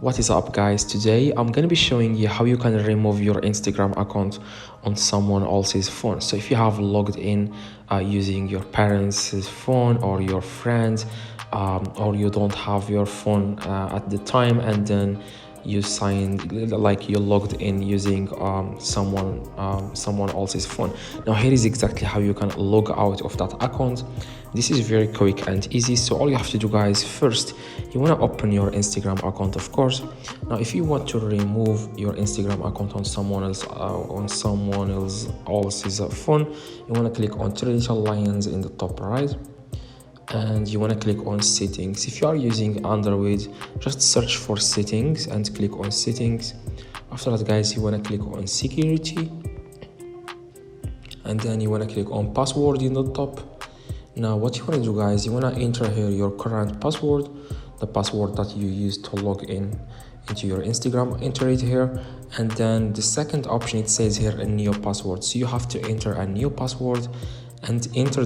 What is up, guys? Today I'm gonna be showing you how you can remove your Instagram account on someone else's phone. So if you have logged in using your parents' phone or your friends, or you don't have your phone at the time, and then you signed, like you logged in using someone else's phone. Now here is exactly how you can log out of that account. This is very quick and easy. So all you have to do, guys, first you want to open your Instagram account, of course. Now if you want to remove your Instagram account on someone else's phone, you want to click on three little lines in the top right, and you want to click on settings. If you are using Android, just search for settings and click on settings. After that, guys, you want to click on security, and then you want to click on password in the top. Now what you want to do, guys, you want to enter here your current password, the password that you used to log in into your Instagram. Enter it here, and then the second option, it says here a new password, so you have to enter a new password and enter